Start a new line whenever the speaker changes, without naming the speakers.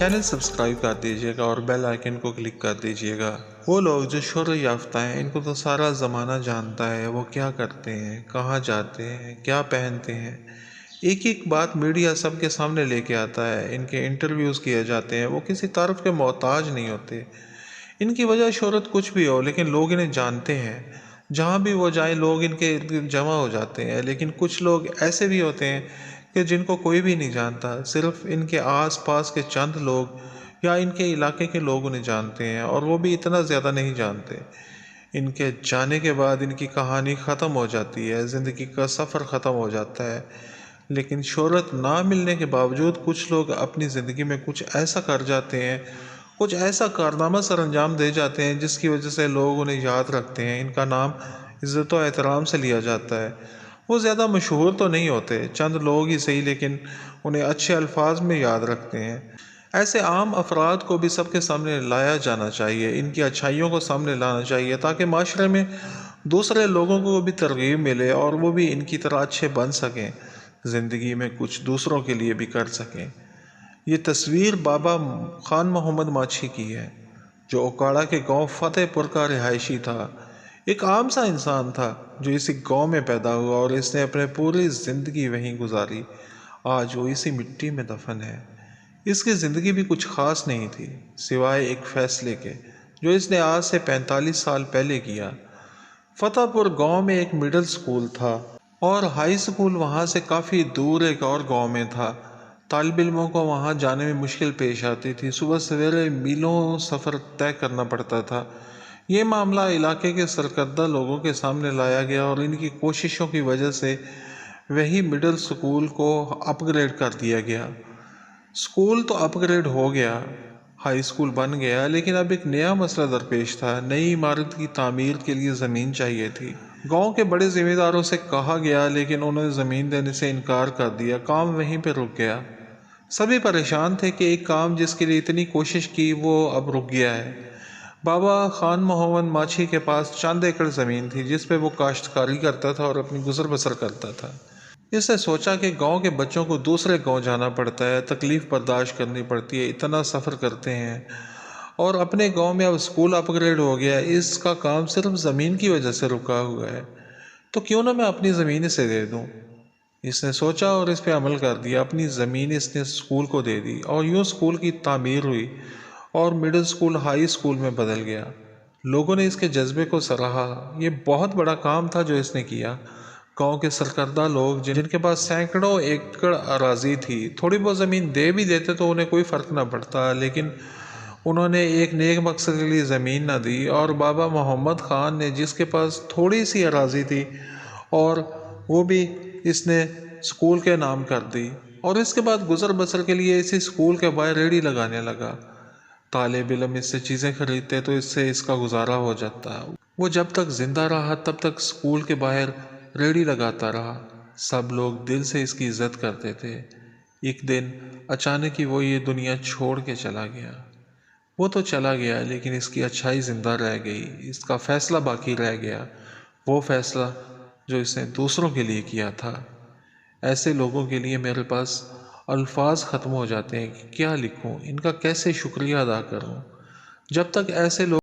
Channel subscribe कर दीजिएगा और बेल आइकन को क्लिक कर दीजिएगा। वो लोग जो शोहरत याफ्ता हैं, इनको तो सारा ज़माना जानता है, वो क्या करते हैं, कहाँ जाते हैं, क्या पहनते हैं। एक एक बात मीडिया सबके सामने लेके आता है, इनके इंटरव्यूज़ किए जाते हैं। वो किसी तारीफ के मोहताज नहीं होते। इनकी वजह शोहरत कुछ भी हो, लेकिन लोग इन्हें जानते हैं। जहाँ भी वो जाए लोग इनके इर्द गिर्द जमा हो जाते हैं। लेकिन कुछ लोग ऐसे भी होते हैं कि जिनको कोई भी नहीं जानता, सिर्फ इनके आस पास के चंद लोग या इनके इलाके के लोग उन्हें जानते हैं, और वो भी इतना ज़्यादा नहीं जानते। इनके जाने के बाद इनकी कहानी ख़त्म हो जाती है, ज़िंदगी का सफ़र ख़त्म हो जाता है। लेकिन शोहरत ना मिलने के बावजूद कुछ लोग अपनी ज़िंदगी में कुछ ऐसा कर जाते हैं, कुछ ऐसा कारनामा सर अंजाम दे जाते हैं जिसकी वजह से लोग उन्हें याद रखते हैं। इनका नाम इज़्ज़त और एहतराम से लिया जाता है। वो ज़्यादा मशहूर तो नहीं होते, चंद लोग ही सही, लेकिन उन्हें अच्छे अल्फाज में याद रखते हैं। ऐसे आम अफराद को भी सबके सामने लाया जाना चाहिए, इनकी अच्छाइयों को सामने लाना चाहिए, ताकि माशरे में दूसरे लोगों को भी तरगीब मिले और वो भी इनकी तरह अच्छे बन सकें, ज़िंदगी में कुछ दूसरों के लिए भी कर सकें। ये तस्वीर बाबा खान मोहम्मद माछी की है, जो ओकाड़ा के गांव फतेहपुर का रिहायशी था। एक आम सा इंसान था जो इसी गांव में पैदा हुआ और इसने अपने पूरी ज़िंदगी वहीं गुजारी। आज वो इसी मिट्टी में दफन है। इसकी ज़िंदगी भी कुछ ख़ास नहीं थी, सिवाय एक फ़ैसले के जो इसने आज से 45 साल पहले किया। फतेहपुर गांव में एक मिडिल स्कूल था और हाई स्कूल वहां से काफ़ी दूर एक और गांव में था। तालिब इल्मों को वहां जाने में मुश्किल पेश आती थी। सुबह सवेरे मीलों सफ़र तय करना पड़ता था। ये मामला इलाके के सरकर्दा लोगों के सामने लाया गया और इनकी कोशिशों की वजह से वही मिडिल स्कूल को अपग्रेड कर दिया गया। स्कूल तो अपग्रेड हो गया, हाई स्कूल बन गया, लेकिन अब एक नया मसला दरपेश था। नई इमारत की तामीर के लिए ज़मीन चाहिए थी। गांव के बड़े ज़िम्मेदारों से कहा गया, लेकिन उन्होंने ज़मीन देने से इनकार कर दिया। काम वहीं पर रुक गया। सभी परेशान थे कि एक काम जिसके लिए इतनी कोशिश की वो अब रुक गया है। बाबा खान मोहम्मद माछी के पास चंद एकड़ ज़मीन थी जिस पे वो काश्तकारी करता था और अपनी गुजर बसर करता था। इसने सोचा कि गांव के बच्चों को दूसरे गांव जाना पड़ता है, तकलीफ़ बर्दाश्त करनी पड़ती है, इतना सफ़र करते हैं, और अपने गांव में अब स्कूल अपग्रेड हो गया है। इसका काम सिर्फ ज़मीन की वजह से रुका हुआ है, तो क्यों ना मैं अपनी ज़मीन इसे दे दूं। इसने सोचा और इस पर अमल कर दिया। अपनी ज़मीन इसने स्कूल को दे दी और यूँ स्कूल की तामीर हुई और मिडिल स्कूल हाई स्कूल में बदल गया। लोगों ने इसके जज्बे को सराहा। ये बहुत बड़ा काम था जो इसने किया। गांव के सरकर्दा लोग जिनके पास सैकड़ों एकड़ अराजी थी, थोड़ी बहुत ज़मीन दे भी देते तो उन्हें कोई फ़र्क ना पड़ता, लेकिन उन्होंने एक नेक मकसद के लिए ज़मीन ना दी। और बाबा मोहम्मद ख़ान ने, जिसके पास थोड़ी सी अराजी थी, और वो भी इसने स्कूल के नाम कर दी, और इसके बाद गुजर बसर के लिए इसी स्कूल के बाहर रेहड़ी लगाने लगा। तालिब इल्म इससे चीज़ें खरीदते तो इससे इसका गुजारा हो जाता। वो जब तक ज़िंदा रहा तब तक स्कूल के बाहर रेहड़ी लगाता रहा। सब लोग दिल से इसकी इज़्ज़त करते थे। एक दिन अचानक ही वो ये दुनिया छोड़ के चला गया। वो तो चला गया, लेकिन इसकी अच्छाई ज़िंदा रह गई। इसका फ़ैसला बाकी रह गया, वो फ़ैसला जो इसने दूसरों के लिए किया था। ऐसे लोगों के लिए मेरे पास अल्फाज ख़त्म हो जाते हैं कि क्या लिखूं, इनका कैसे शुक्रिया अदा करूं। जब तक ऐसे लोग